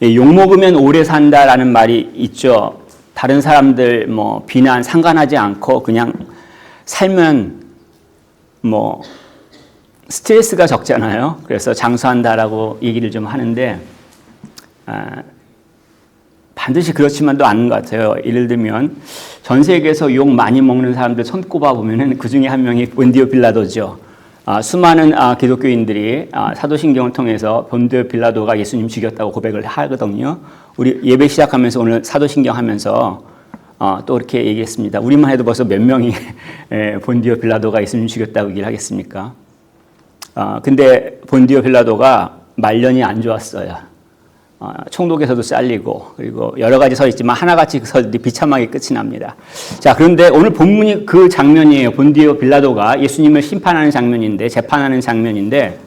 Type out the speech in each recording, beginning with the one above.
욕먹으면 오래 산다라는 말이 있죠. 다른 사람들 비난 상관하지 않고 그냥 살면 스트레스가 적잖아요. 그래서 장수한다라고 얘기를 좀 하는데 반드시 그렇지만도 않은 것 같아요. 예를 들면 전 세계에서 욕 많이 먹는 사람들 손 꼽아 보면은 그 중에 한 명이 본디오 빌라도죠. 수많은 기독교인들이 사도신경을 통해서 본디오 빌라도가 예수님 죽였다고 고백을 하거든요. 우리 예배 시작하면서 오늘 사도신경 하면서 또 이렇게 얘기했습니다. 우리만 해도 벌써 몇 명이 본디오 빌라도가 예수님 죽였다고 얘기를 하겠습니까? 근데 본디오 빌라도가 말년이 안 좋았어요. 총독에서도 잘리고 그리고 여러 가지 서 있지만 하나같이 그 설이 비참하게 끝이 납니다. 자, 그런데 오늘 본문이 그 장면이에요. 본디오 빌라도가 예수님을 심판하는 장면인데, 재판하는 장면인데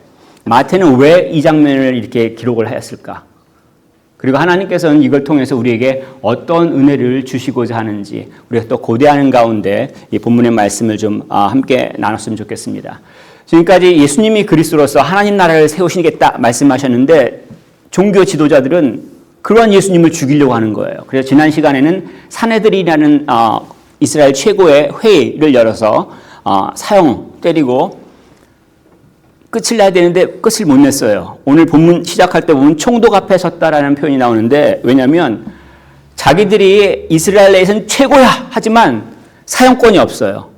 마태는 왜 이 장면을 이렇게 기록을 하였을까? 그리고 하나님께서는 이걸 통해서 우리에게 어떤 은혜를 주시고자 하는지 우리가 또 고대하는 가운데 이 본문의 말씀을 좀 함께 나눴으면 좋겠습니다. 지금까지 예수님이 그리스도로서 하나님 나라를 세우시겠다 말씀하셨는데 종교 지도자들은 그러한 예수님을 죽이려고 하는 거예요. 그래서 지난 시간에는 산헤드린이라는 이스라엘 최고의 회의를 열어서 사형 때리고 끝을 내야 되는데 끝을 못 냈어요. 오늘 본문 시작할 때 보면 총독 앞에 섰다라는 표현이 나오는데, 왜냐하면 자기들이 이스라엘 내에서는 최고야 하지만 사형권이 없어요.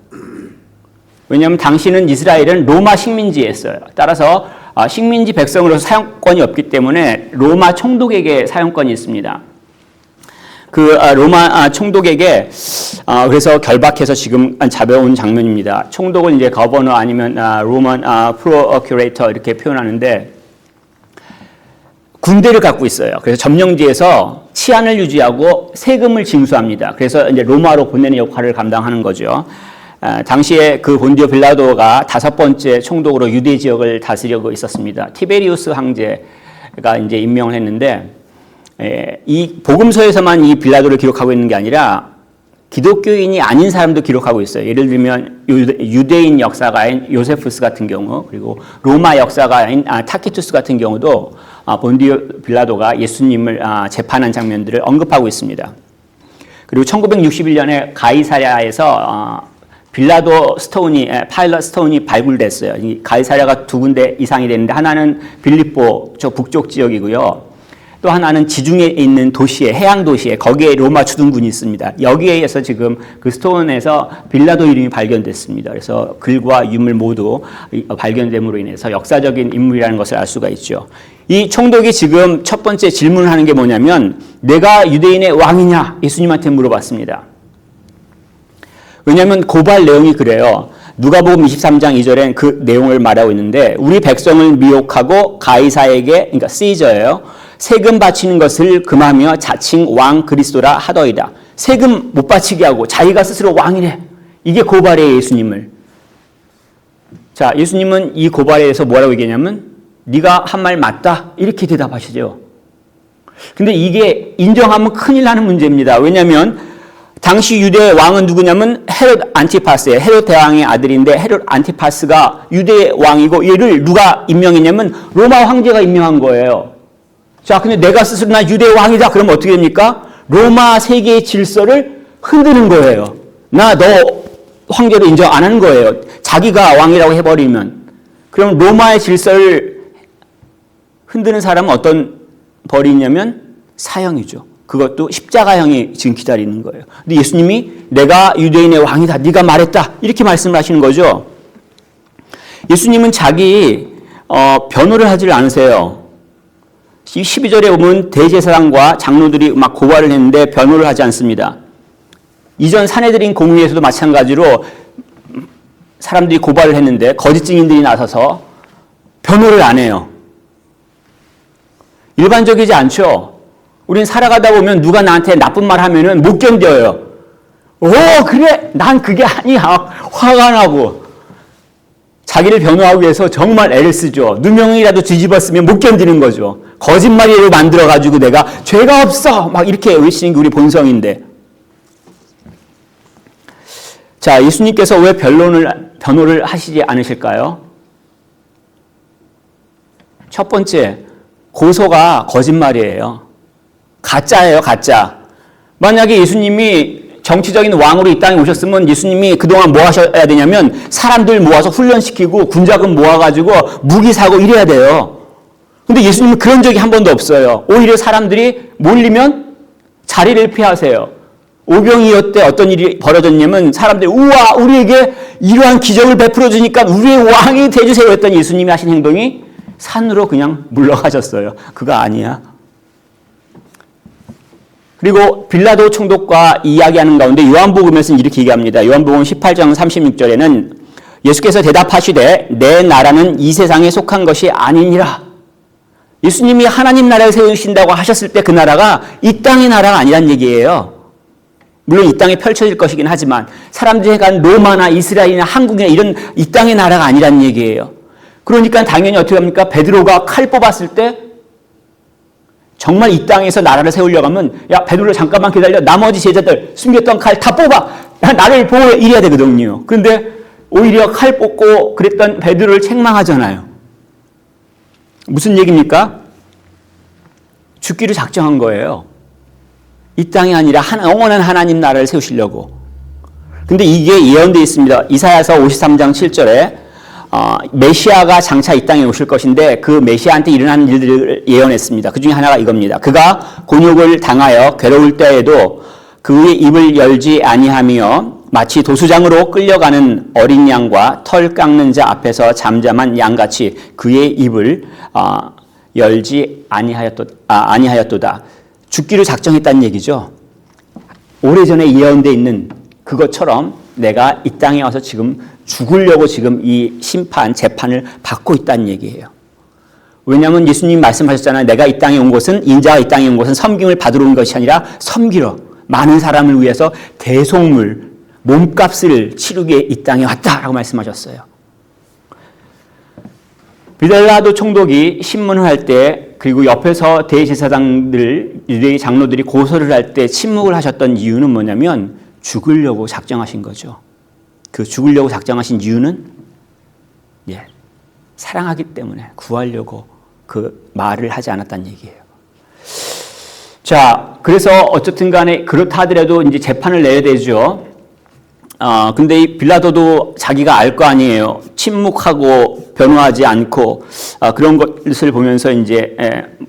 왜냐하면 당시는 이스라엘은 로마 식민지였어요. 따라서 식민지 백성으로서 사형권이 없기 때문에 로마 총독에게 사형권이 있습니다. 그 로마 총독에게 그래서 결박해서 지금 잡아온 장면입니다. 총독은 이제 거버너 아니면 로만 프로큐레이터 이렇게 표현하는데 군대를 갖고 있어요. 그래서 점령지에서 치안을 유지하고 세금을 징수합니다. 그래서 이제 로마로 보내는 역할을 감당하는 거죠. 당시에 그 본디오 빌라도가 5번째 총독으로 유대 지역을 다스리고 있었습니다. 티베리우스 황제가 이제 임명을 했는데, 이 복음서에서만 이 빌라도를 기록하고 있는 게 아니라 기독교인이 아닌 사람도 기록하고 있어요. 예를 들면 유대인 역사가인 요세푸스 같은 경우, 그리고 로마 역사가인 타키투스 같은 경우도 본디오 빌라도가 예수님을 재판한 장면들을 언급하고 있습니다. 그리고 1961년에 가이사랴에서 빌라도 스톤이, 파일럿 스톤이 발굴됐어요. 이 가이사랴가 2군데 이상이 되는데 하나는 빌립보 저 북쪽 지역이고요. 또 하나는 지중해에 있는 도시에, 해양 도시에, 거기에 로마 주둔군이 있습니다. 여기에서 지금 그 스톤에서 빌라도 이름이 발견됐습니다. 그래서 글과 유물 모두 발견됨으로 인해서 역사적인 인물이라는 것을 알 수가 있죠. 이 총독이 지금 첫 번째 질문을 하는 게 뭐냐면, 내가 유대인의 왕이냐? 예수님한테 물어봤습니다. 왜냐하면 고발 내용이 그래요. 누가복음 23장 2절엔 그 내용을 말하고 있는데, 우리 백성을 미혹하고 가이사에게, 그러니까 시저예요, 세금 바치는 것을 금하며 자칭 왕 그리스도라 하더이다. 세금 못 바치게 하고 자기가 스스로 왕이래. 이게 고발이에요, 예수님을. 자, 예수님은 이 고발에 대해서 뭐라고 얘기하냐면, 네가 한 말 맞다, 이렇게 대답하시죠. 근데 이게 인정하면 큰일 나는 문제입니다. 왜냐하면 당시 유대의 왕은 누구냐면 헤롯 안티파스예요. 헤롯 대왕의 아들인데 헤롯 안티파스가 유대의 왕이고, 얘를 누가 임명했냐면 로마 황제가 임명한 거예요. 자, 근데 내가 스스로 나 유대의 왕이다 그러면 어떻게 됩니까? 로마 세계의 질서를 흔드는 거예요. 나 너 황제로 인정 안 하는 거예요. 자기가 왕이라고 해버리면. 그럼 로마의 질서를 흔드는 사람은 어떤 벌이 있냐면 사형이죠. 그것도 십자가형이 지금 기다리는 거예요. 근데 예수님이 내가 유대인의 왕이다, 네가 말했다, 이렇게 말씀을 하시는 거죠. 예수님은 자기 변호를 하지 않으세요. 12절에 보면 대제사장과 장로들이 막 고발을 했는데 변호를 하지 않습니다. 이전 산헤드린 공의에서도 마찬가지로 사람들이 고발을 했는데 거짓 증인들이 나서서 변호를 안 해요. 일반적이지 않죠. 우린 살아가다 보면 누가 나한테 나쁜 말 하면은 못 견뎌요. 그래, 난 그게 아니야. 화가 나고. 자기를 변호하기 위해서 정말 애를 쓰죠. 누명이라도 뒤집었으면 못 견디는 거죠. 거짓말이라도 만들어가지고 내가 죄가 없어! 막 이렇게 외치는 게 우리 본성인데. 자, 예수님께서 왜 변호를 하시지 않으실까요? 첫 번째, 고소가 거짓말이에요. 가짜예요, 가짜. 만약에 예수님이 정치적인 왕으로 이 땅에 오셨으면 예수님이 그동안 뭐 하셔야 되냐면 사람들 모아서 훈련시키고 군자금 모아가지고 무기 사고 이래야 돼요. 근데 예수님은 그런 적이 한 번도 없어요. 오히려 사람들이 몰리면 자리를 피하세요. 오병이어 때 어떤 일이 벌어졌냐면 사람들이 우와 우리에게 이러한 기적을 베풀어 주니까 우리의 왕이 되주세요 했더니 예수님이 하신 행동이 산으로 그냥 물러가셨어요. 그거 아니야. 그리고 빌라도 총독과 이야기하는 가운데 요한복음에서는 이렇게 얘기합니다. 요한복음 18장 36절에는 예수께서 대답하시되 내 나라는 이 세상에 속한 것이 아니니라. 예수님이 하나님 나라를 세우신다고 하셨을 때 그 나라가 이 땅의 나라가 아니란 얘기예요. 물론 이 땅에 펼쳐질 것이긴 하지만 사람들이 간 로마나 이스라엘이나 한국이나 이런 이 땅의 나라가 아니란 얘기예요. 그러니까 당연히 어떻게 합니까? 베드로가 칼 뽑았을 때 정말 이 땅에서 나라를 세우려고 하면 야 베드로 잠깐만 기다려. 나머지 제자들 숨겼던 칼 다 뽑아. 나를 보호해. 이래야 되거든요. 그런데 오히려 칼 뽑고 그랬던 베드로를 책망하잖아요. 무슨 얘기입니까? 죽기로 작정한 거예요. 이 땅이 아니라 영원한 하나님 나라를 세우시려고. 근데 이게 예언되어 있습니다. 이사야서 53장 7절에 메시아가 장차 이 땅에 오실 것인데 그 메시아한테 일어나는 일들을 예언했습니다. 그 중에 하나가 이겁니다. 그가 곤욕을 당하여 괴로울 때에도 그의 입을 열지 아니하며 마치 도수장으로 끌려가는 어린 양과 털 깎는 자 앞에서 잠잠한 양같이 그의 입을 열지 아니하였도다. 죽기로 작정했다는 얘기죠. 오래전에 예언되어 있는 그것처럼 내가 이 땅에 와서 지금 죽으려고 지금 이 심판, 재판을 받고 있다는 얘기예요. 왜냐하면 예수님 말씀하셨잖아요. 내가 이 땅에 온 것은, 인자가 이 땅에 온 것은 섬김을 받으러 온 것이 아니라 섬기러 많은 사람을 위해서 대속물, 몸값을 치르기에 이 땅에 왔다라고 말씀하셨어요. 빌라도 총독이 신문을 할 때 그리고 옆에서 대제사장들, 유대의 장로들이 고소를 할 때 침묵을 하셨던 이유는 뭐냐면 죽으려고 작정하신 거죠. 그 죽으려고 작정하신 이유는 사랑하기 때문에 구하려고 그 말을 하지 않았다는 얘기예요. 자, 그래서 어쨌든 간에 그렇다 하더라도 이제 재판을 내야 되죠. 근데 이 빌라도도 자기가 알 거 아니에요. 침묵하고 변호하지 않고 그런 것을 보면서 이제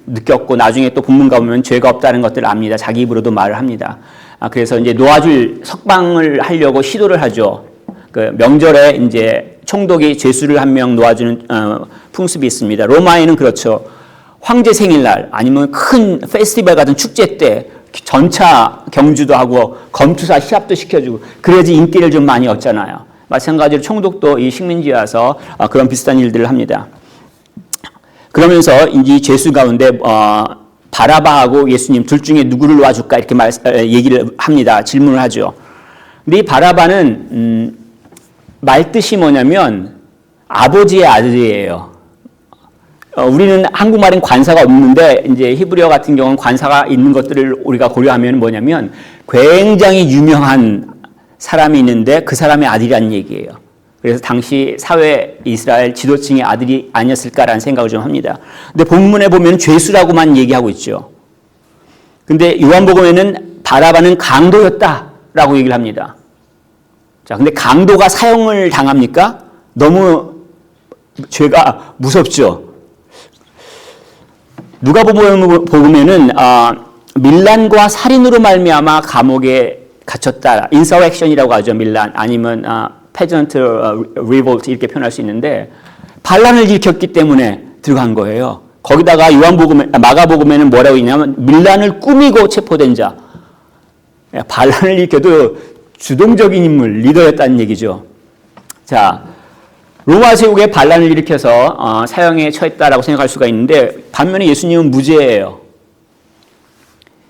느꼈고 나중에 또 본문 가보면 죄가 없다는 것들을 압니다. 자기 입으로도 말을 합니다. 그래서 이제 놓아줄 석방을 하려고 시도를 하죠. 그 명절에 이제 총독이 죄수를 한 명 놓아주는 풍습이 있습니다. 로마에는 그렇죠. 황제 생일날 아니면 큰 페스티벌 같은 축제 때 전차 경주도 하고 검투사 시합도 시켜주고 그래야지 인기를 좀 많이 얻잖아요. 마찬가지로 총독도 이 식민지에 와서 그런 비슷한 일들을 합니다. 그러면서 이 죄수 가운데 바라바하고 예수님 둘 중에 누구를 놓아줄까 이렇게 얘기를 합니다. 질문을 하죠. 근데 이 바라바는 말뜻이 뭐냐면 아버지의 아들이에요. 우리는 한국말엔 관사가 없는데 이제 히브리어 같은 경우는 관사가 있는 것들을 우리가 고려하면 뭐냐면 굉장히 유명한 사람이 있는데 그 사람의 아들이라는 얘기예요. 그래서 당시 사회 이스라엘 지도층의 아들이 아니었을까라는 생각을 좀 합니다. 근데 본문에 보면 죄수라고만 얘기하고 있죠. 근데 요한복음에는 바라바는 강도였다라고 얘기를 합니다. 자, 근데 강도가 사형을 당합니까? 너무 죄가 무섭죠. 누가복음에는 밀란과 살인으로 말미암아 감옥에 갇혔다. 인서렉션이라고 하죠. 밀란 아니면 페전트 리볼트 이렇게 표현할 수 있는데 반란을 일으켰기 때문에 들어간 거예요. 거기다가 마가복음에는 뭐라고 있냐면 밀란을 꾸미고 체포된 자. 반란을 일으켜도 주동적인 인물, 리더였다는 얘기죠. 자, 로마 제국에 반란을 일으켜서 사형에 처했다라고 생각할 수가 있는데 반면에 예수님은 무죄예요.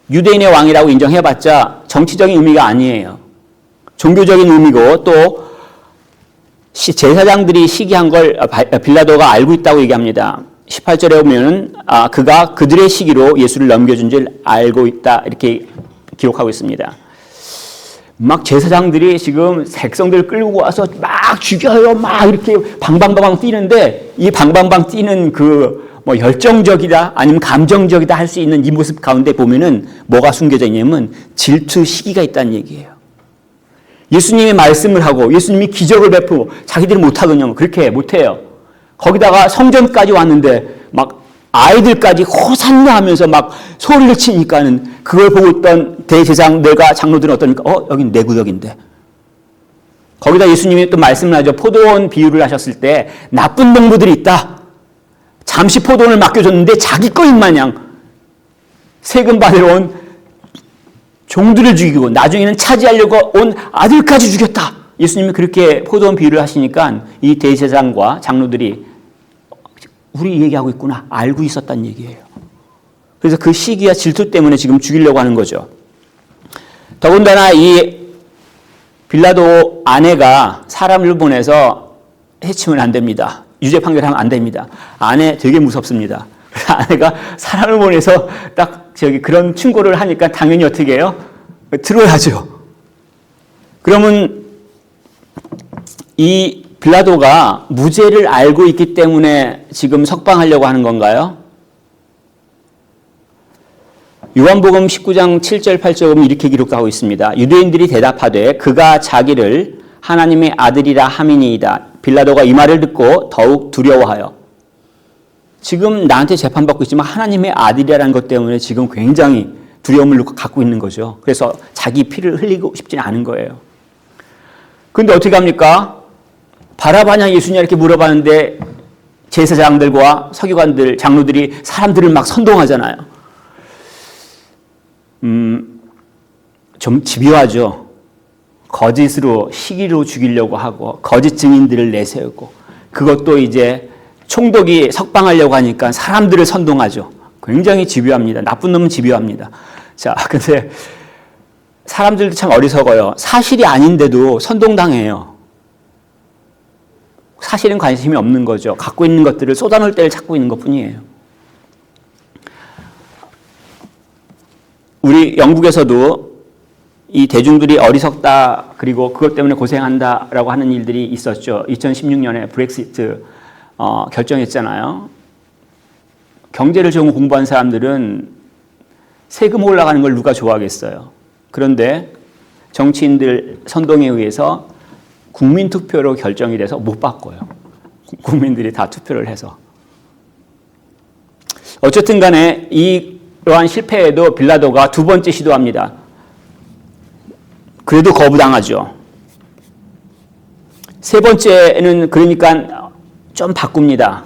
유대인의 왕이라고 인정해봤자 정치적인 의미가 아니에요. 종교적인 의미고 또 제사장들이 시기한 걸 빌라도가 알고 있다고 얘기합니다. 18절에 보면은 그가 그들의 시기로 예수를 넘겨준 줄 알고 있다 이렇게 기록하고 있습니다. 막 제사장들이 지금 백성들 끌고 와서 막 죽여요. 막 이렇게 방방방방 뛰는데 이 방방방 뛰는 그 뭐 열정적이다 아니면 감정적이다 할 수 있는 이 모습 가운데 보면은 뭐가 숨겨져 있냐면 질투, 시기가 있다는 얘기예요. 예수님이 말씀을 하고 예수님이 기적을 베푸고 자기들이 못하거든요. 그렇게 못해요. 거기다가 성전까지 왔는데 막 아이들까지 호산나 하면서 막 소리를 치니까는 그걸 보고 있던 대제사장들과 장로들은 어떠니까 여긴 내 구역인데. 거기다 예수님이 또 말씀을 하죠. 포도원 비유를 하셨을 때 나쁜 농부들이 있다. 잠시 포도원을 맡겨줬는데 자기 거인 마냥 세금 받으러 온 종들을 죽이고 나중에는 차지하려고 온 아들까지 죽였다. 예수님이 그렇게 포도원 비유를 하시니까 이 대제사장과 장로들이 우리 얘기하고 있구나 알고 있었다는 얘기예요. 그래서 그 시기와 질투 때문에 지금 죽이려고 하는 거죠. 더군다나 이 빌라도 아내가 사람을 보내서 해치면 안 됩니다. 유죄 판결하면 안 됩니다. 아내 되게 무섭습니다. 아내가 사람을 보내서 딱 그런 충고를 하니까 당연히 어떻게 해요? 들어야죠. 그러면 이 빌라도가 무죄를 알고 있기 때문에 지금 석방하려고 하는 건가요? 요한복음 19장 7절 8절은 이렇게 기록하고 있습니다. 유대인들이 대답하되 그가 자기를 하나님의 아들이라 함이니이다. 빌라도가 이 말을 듣고 더욱 두려워하여 지금 나한테 재판받고 있지만 하나님의 아들이라는 것 때문에 지금 굉장히 두려움을 갖고 있는 거죠. 그래서 자기 피를 흘리고 싶지는 않은 거예요. 그런데 어떻게 합니까? 바라바냐 예수냐 이렇게 물어봤는데 제사장들과 서기관들, 장로들이 사람들을 막 선동하잖아요. 좀 집요하죠. 거짓으로 시기로 죽이려고 하고 거짓 증인들을 내세우고 그것도 이제 총독이 석방하려고 하니까 사람들을 선동하죠. 굉장히 집요합니다. 나쁜 놈은 집요합니다. 자, 근데 사람들도 참 어리석어요. 사실이 아닌데도 선동당해요. 사실은 관심이 없는 거죠. 갖고 있는 것들을 쏟아놓을 때를 찾고 있는 것뿐이에요. 우리 영국에서도 이 대중들이 어리석다 그리고 그것 때문에 고생한다라고 하는 일들이 있었죠. 2016년에 브렉시트 결정했잖아요. 경제를 좀 공부한 사람들은 세금 올라가는 걸 누가 좋아하겠어요. 그런데 정치인들 선동에 의해서 국민투표로 결정이 돼서 못 바꿔요. 국민들이 다 투표를 해서. 어쨌든 간에 이러한 실패에도 빌라도가 두 번째 시도합니다. 그래도 거부당하죠. 세 번째는 그러니까 좀 바꿉니다.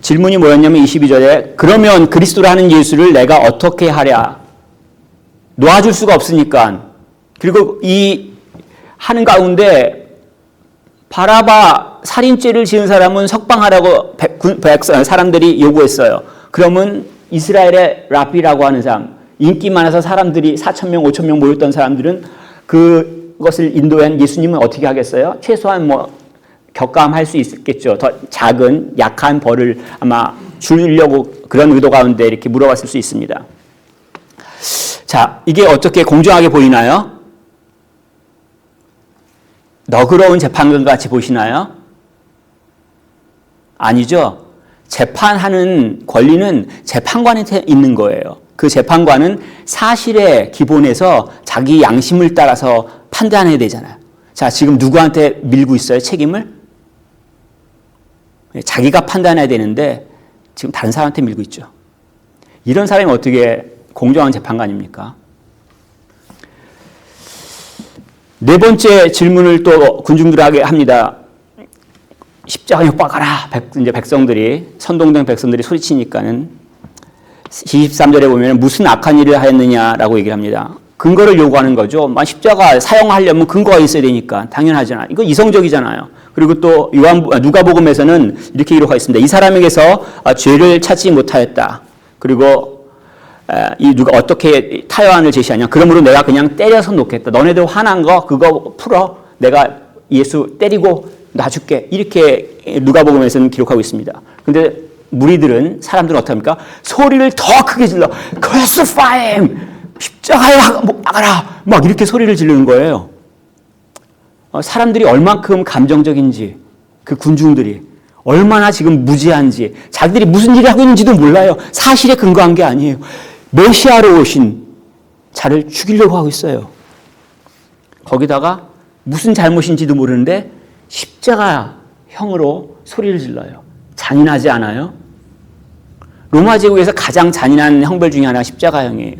질문이 뭐였냐면 22절에 그러면 그리스도라는 예수를 내가 어떻게 하랴? 놓아줄 수가 없으니까. 그리고 이 하는 가운데 바라바 살인죄를 지은 사람은 석방하라고 사람들이 요구했어요. 그러면 이스라엘의 랍비라고 하는 사람, 인기 많아서 사람들이 4,000명, 5,000명 모였던 사람들은 그것을 인도한 예수님은 어떻게 하겠어요? 최소한 격감할 수 있겠죠. 더 작은 약한 벌을 아마 주려고 그런 의도 가운데 이렇게 물어봤을 수 있습니다. 자, 이게 어떻게 공정하게 보이나요? 너그러운 재판관 같이 보시나요? 아니죠. 재판하는 권리는 재판관한테 있는 거예요. 그 재판관은 사실의 기본에서 자기 양심을 따라서 판단해야 되잖아요. 자, 지금 누구한테 밀고 있어요, 책임을? 자기가 판단해야 되는데 지금 다른 사람한테 밀고 있죠. 이런 사람이 어떻게 공정한 재판관입니까? 네 번째 질문을 또 군중들에게 합니다. 십자가에 못 박아라. 이제 백성들이, 선동된 백성들이 소리치니까는 23절에 보면 무슨 악한 일을 하였느냐라고 얘기를 합니다. 근거를 요구하는 거죠. 십자가 사용하려면 근거가 있어야 되니까 당연하잖아요. 이거 이성적이잖아요. 그리고 또 누가복음에서는 이렇게 기록하고 있습니다. 이 사람에게서 죄를 찾지 못하였다. 그리고 이 누가 어떻게 타협안을 제시하냐. 그러므로 내가 그냥 때려서 놓겠다. 너네들 화난 거 그거 풀어. 내가 예수 때리고 놔줄게. 이렇게 누가복음에서는 기록하고 있습니다. 그런데 무리들은 사람들은 어떻게 합니까? 소리를 더 크게 질러. Crucify him! 십자가에 박아라! 막 이렇게 소리를 지르는 거예요. 사람들이 얼만큼 감정적인지 그 군중들이 얼마나 지금 무지한지, 자기들이 무슨 일을 하고 있는지도 몰라요. 사실에 근거한 게 아니에요. 메시아로 오신 자를 죽이려고 하고 있어요. 거기다가 무슨 잘못인지도 모르는데 십자가형으로 소리를 질러요. 잔인하지 않아요? 로마 제국에서 가장 잔인한 형벌 중에 하나가 십자가형이에요.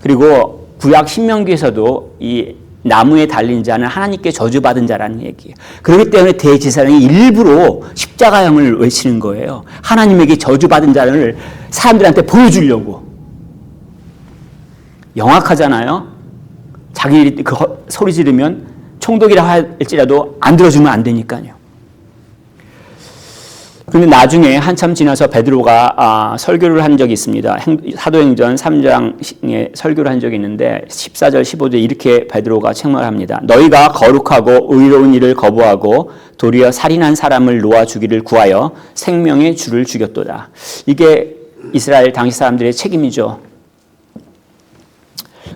그리고 구약 신명기에서도 이 나무에 달린 자는 하나님께 저주받은 자라는 얘기예요. 그렇기 때문에 대제사장이 일부러 십자가형을 외치는 거예요. 하나님에게 저주받은 자를 사람들한테 보여주려고. 영악하잖아요. 자기들이 그 소리 지르면 총독이라 할지라도 안 들어주면 안 되니까요. 그런데 나중에 한참 지나서 베드로가 설교를 한 적이 있습니다. 사도행전 3장에 설교를 한 적이 있는데 14절 15절 이렇게 베드로가 책망을 합니다. 너희가 거룩하고 의로운 일을 거부하고 도리어 살인한 사람을 놓아 주기를 구하여 생명의 주를 죽였도다. 이게 이스라엘 당시 사람들의 책임이죠.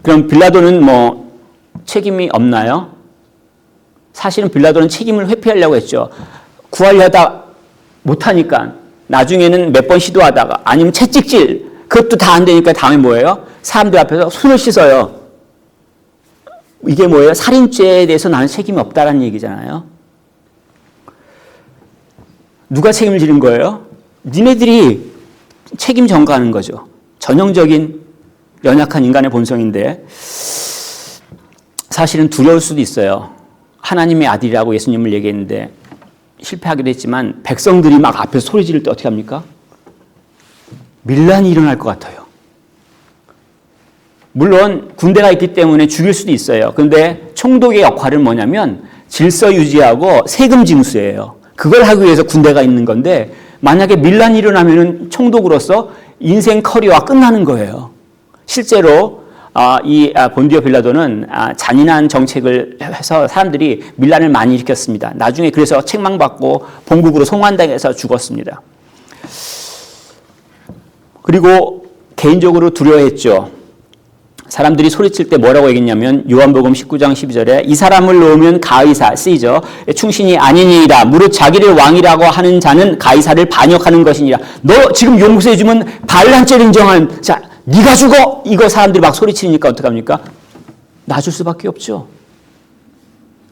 그럼 빌라도는 뭐 책임이 없나요? 사실은 빌라도는 책임을 회피하려고 했죠. 구하려다 못하니까 나중에는 몇 번 시도하다가 아니면 채찍질 그것도 다 안 되니까 다음에 뭐예요? 사람들 앞에서 손을 씻어요. 이게 뭐예요? 살인죄에 대해서 나는 책임이 없다라는 얘기잖아요. 누가 책임을 지는 거예요? 니네들이 책임 전가하는 거죠. 전형적인 연약한 인간의 본성인데 사실은 두려울 수도 있어요. 하나님의 아들이라고 예수님을 얘기했는데 실패하기도 했지만 백성들이 막 앞에서 소리 지를 때 어떻게 합니까? 밀란이 일어날 것 같아요. 물론 군대가 있기 때문에 죽일 수도 있어요. 그런데 총독의 역할은 뭐냐면 질서 유지하고 세금 징수예요. 그걸 하기 위해서 군대가 있는 건데 만약에 밀란이 일어나면 총독으로서 인생 커리어가 끝나는 거예요. 실제로 이 본디오 빌라도는 잔인한 정책을 해서 사람들이 밀란을 많이 일으켰습니다. 나중에 그래서 책망받고 본국으로 송환당해서 죽었습니다. 그리고 개인적으로 두려워했죠. 사람들이 소리칠 때 뭐라고 얘기했냐면 요한복음 19장 12절에 이 사람을 놓으면 가이사 시저 충신이 아니니이다. 무릇 자기를 왕이라고 하는 자는 가이사를 반역하는 것이니라. 너 지금 용서해주면 반란죄를 인정한 자 네가 죽어! 이거 사람들이 막 소리치니까 어떡합니까? 놔줄 수밖에 없죠.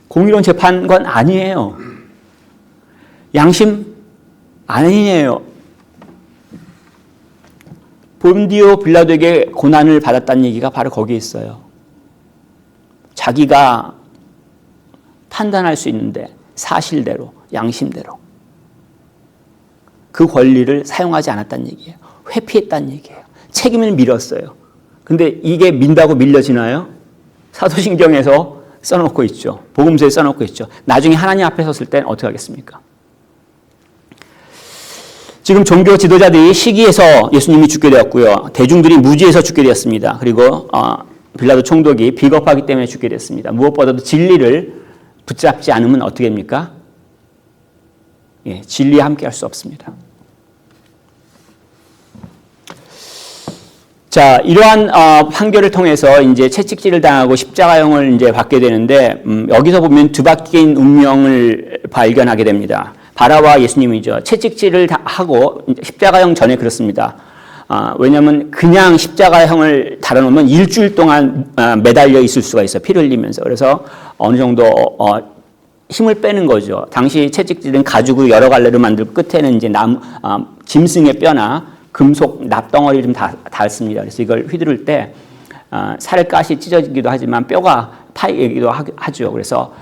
공의로운 재판관 아니에요. 양심 아니에요. 본디오 빌라도에게 고난을 받았다는 얘기가 바로 거기에 있어요. 자기가 판단할 수 있는데 사실대로, 양심대로 그 권리를 사용하지 않았다는 얘기예요. 회피했다는 얘기예요. 책임을 밀었어요. 근데 이게 민다고 밀려지나요? 사도신경에서 써놓고 있죠. 복음서에 써놓고 있죠. 나중에 하나님 앞에 섰을 땐 어떻게 하겠습니까? 지금 종교 지도자들이 시기해서 예수님이 죽게 되었고요. 대중들이 무지해서 죽게 되었습니다. 그리고 빌라도 총독이 비겁하기 때문에 죽게 됐습니다. 무엇보다도 진리를 붙잡지 않으면 어떻게 됩니까? 예, 진리와 함께 할 수 없습니다. 자, 이러한 판결을 통해서 이제 채찍질을 당하고 십자가형을 이제 받게 되는데 여기서 보면 뒤바뀐 운명을 발견하게 됩니다. 바라와 예수님이죠. 채찍질을 하고 십자가형 전에 그렇습니다. 왜냐하면 그냥 십자가형을 달아놓으면 일주일 동안 매달려 있을 수가 있어요. 피를 흘리면서. 그래서 어느 정도 힘을 빼는 거죠. 당시 채찍질은 가죽으로 여러 갈래로 만들고 끝에는 이제 짐승의 뼈나 금속 납덩어리를 좀 닳습니다. 그래서 이걸 휘두를 때 살갗이 찢어지기도 하지만 뼈가 파이기도 하죠. 그래서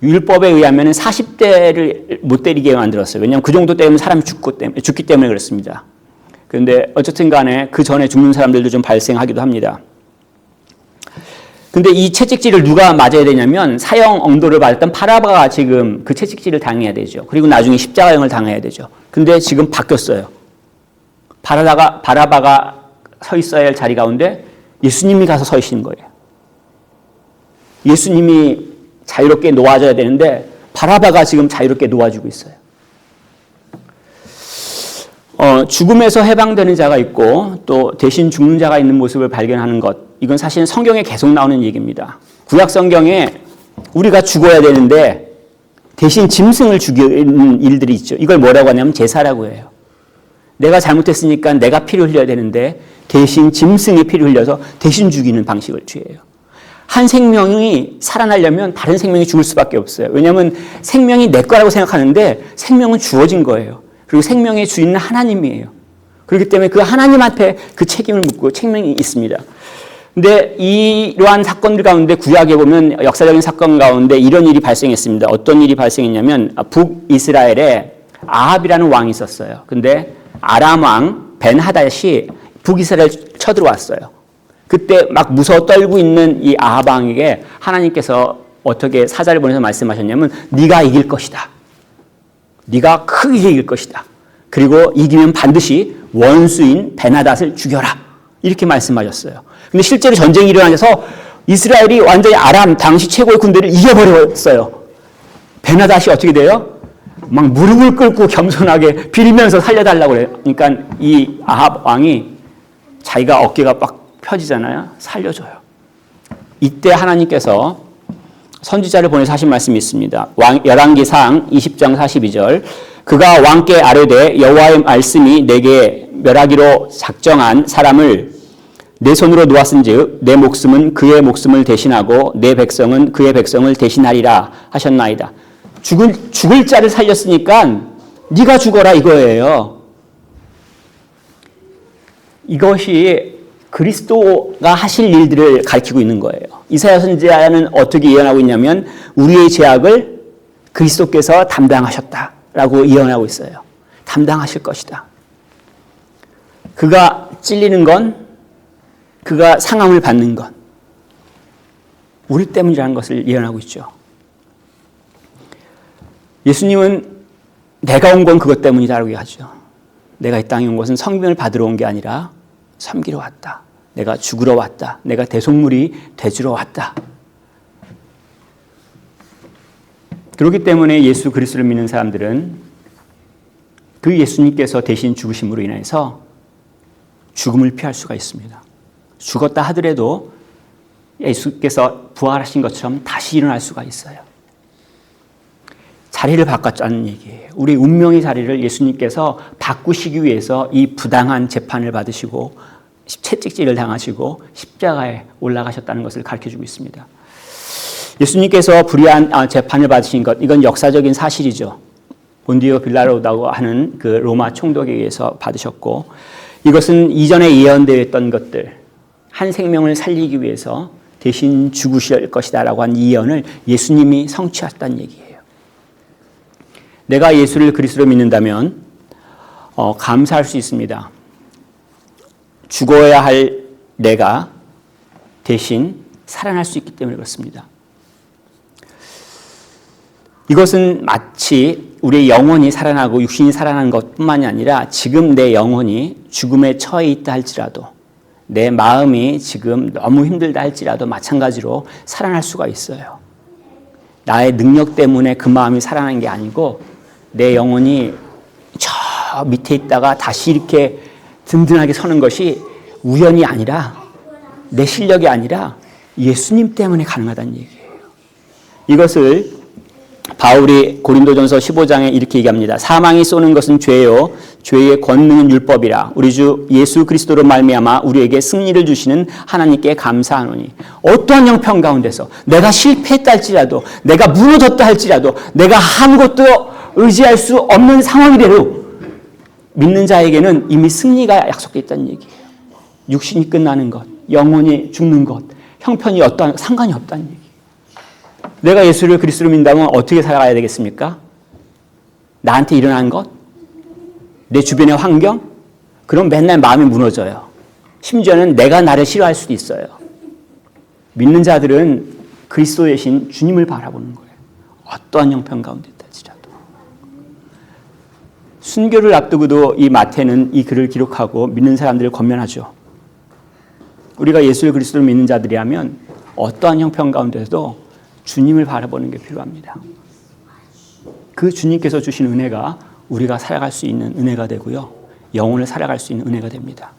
율법에 의하면 40대를 못 때리게 만들었어요. 왜냐하면 그 정도 때문에 사람이 죽기 때문에 그렇습니다. 그런데 어쨌든 간에 그 전에 죽는 사람들도 좀 발생하기도 합니다. 근데 이 채찍질을 누가 맞아야 되냐면 사형 언도를 받았던 바라바가 지금 그 채찍질을 당해야 되죠. 그리고 나중에 십자가형을 당해야 되죠. 근데 지금 바뀌었어요. 바라바가 서 있어야 할 자리 가운데 예수님이 가서 서 계시는 거예요. 예수님이 자유롭게 놓아져야 되는데 바라바가 지금 자유롭게 놓아지고 있어요. 죽음에서 해방되는 자가 있고 또 대신 죽는 자가 있는 모습을 발견하는 것, 이건 사실 성경에 계속 나오는 얘기입니다. 구약 성경에 우리가 죽어야 되는데 대신 짐승을 죽이는 일들이 있죠. 이걸 뭐라고 하냐면 제사라고 해요. 내가 잘못했으니까 내가 피를 흘려야 되는데 대신 짐승이 피를 흘려서 대신 죽이는 방식을 취해요. 한 생명이 살아나려면 다른 생명이 죽을 수밖에 없어요. 왜냐하면 생명이 내 거라고 생각하는데 생명은 주어진 거예요. 그리고 생명의 주인은 하나님이에요. 그렇기 때문에 그 하나님 앞에 그 책임을 묻고 책명이 있습니다. 근데 이러한 사건들 가운데 구약에 보면 역사적인 사건 가운데 이런 일이 발생했습니다. 어떤 일이 발생했냐면 북이스라엘에 아합이라는 왕이 있었어요. 근데 아람 왕 벤하닷이 북이스라엘 쳐들어왔어요. 그때 막 무서워 떨고 있는 이 아합 왕에게 하나님께서 어떻게 사자를 보내서 말씀하셨냐면 네가 이길 것이다. 네가 크게 이길 것이다. 그리고 이기면 반드시 원수인 벤하닷을 죽여라. 이렇게 말씀하셨어요. 근데 실제로 전쟁이 일어나서 이스라엘이 완전히 아람 당시 최고의 군대를 이겨버렸어요. 벤하닷이 어떻게 돼요? 막 무릎을 꿇고 겸손하게 빌면서 살려달라고 그래요. 그러니까 이 아합 왕이 자기가 어깨가 막 펴지잖아요. 살려줘요. 이때 하나님께서 선지자를 보내서 하신 말씀이 있습니다. 열왕기상 20장 42절 그가 왕께 아뢰되 여호와의 말씀이 내게 멸하기로 작정한 사람을 내 손으로 놓았은즉 내 목숨은 그의 목숨을 대신하고 내 백성은 그의 백성을 대신하리라 하셨나이다. 죽을 자를 살렸으니까 네가 죽어라 이거예요. 이것이 그리스도가 하실 일들을 가리키고 있는 거예요. 이사야 선지자는 어떻게 예언하고 있냐면 우리의 죄악을 그리스도께서 담당하셨다라고 예언하고 있어요. 담당하실 것이다. 그가 찔리는 건 그가 상함을 받는 것 우리 때문이라는 것을 예언하고 있죠. 예수님은 내가 온 건 그것 때문이다라고 하죠. 내가 이 땅에 온 것은 성경을 받으러 온 게 아니라 섬기러 왔다. 내가 죽으러 왔다. 내가 대속물이 되주러 왔다. 그렇기 때문에 예수 그리스도를 믿는 사람들은 그 예수님께서 대신 죽으심으로 인해서 죽음을 피할 수가 있습니다. 죽었다 하더라도 예수께서 부활하신 것처럼 다시 일어날 수가 있어요. 자리를 바꿨다는 얘기예요. 우리 운명의 자리를 예수님께서 바꾸시기 위해서 이 부당한 재판을 받으시고 채찍질을 당하시고 십자가에 올라가셨다는 것을 가르쳐주고 있습니다. 예수님께서 불의한 재판을 받으신 것, 이건 역사적인 사실이죠. 본디오 빌라도라고 하는 그 로마 총독에 의해서 받으셨고 이것은 이전에 예언되어 있던 것들, 한 생명을 살리기 위해서 대신 죽으실 것이다라고 한 예언을 예수님이 성취하셨다는 얘기예요. 내가 예수를 그리스도로 믿는다면 감사할 수 있습니다. 죽어야 할 내가 대신 살아날 수 있기 때문에 그렇습니다. 이것은 마치 우리의 영혼이 살아나고 육신이 살아나는 것뿐만이 아니라 지금 내 영혼이 죽음에 처해 있다 할지라도 내 마음이 지금 너무 힘들다 할지라도 마찬가지로 살아날 수가 있어요. 나의 능력 때문에 그 마음이 살아나는 게 아니고 내 영혼이 저 밑에 있다가 다시 이렇게 든든하게 서는 것이 우연이 아니라 내 실력이 아니라 예수님 때문에 가능하다는 얘기예요. 이것을 바울이 고린도전서 15장에 이렇게 얘기합니다. 사망이 쏘는 것은 죄요 죄의 권능은 율법이라 우리 주 예수 그리스도로 말미암아 우리에게 승리를 주시는 하나님께 감사하노니 어떠한 형편 가운데서 내가 실패했다 할지라도 내가 무너졌다 할지라도 내가 아무것도 의지할 수 없는 상황이래도 믿는 자에게는 이미 승리가 약속되어 있다는 얘기예요. 육신이 끝나는 것, 영혼이 죽는 것, 형편이 어떠한 상관이 없다는 얘기예요. 내가 예수를 그리스도로 믿는다면 어떻게 살아가야 되겠습니까? 나한테 일어난 것? 내 주변의 환경? 그럼 맨날 마음이 무너져요. 심지어는 내가 나를 싫어할 수도 있어요. 믿는 자들은 그리스도 대신 주님을 바라보는 거예요. 어떠한 형편 가운데 있다지라도. 순교를 앞두고도 이 마태는 이 글을 기록하고 믿는 사람들을 권면하죠. 우리가 예수 그리스도를 믿는 자들이라면 어떠한 형편 가운데서도 주님을 바라보는 게 필요합니다. 그 주님께서 주신 은혜가 우리가 살아갈 수 있는 은혜가 되고요. 영혼을 살아갈 수 있는 은혜가 됩니다.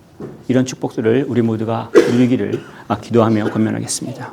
이런 축복들을 우리 모두가 누리기를 기도하며 권면하겠습니다.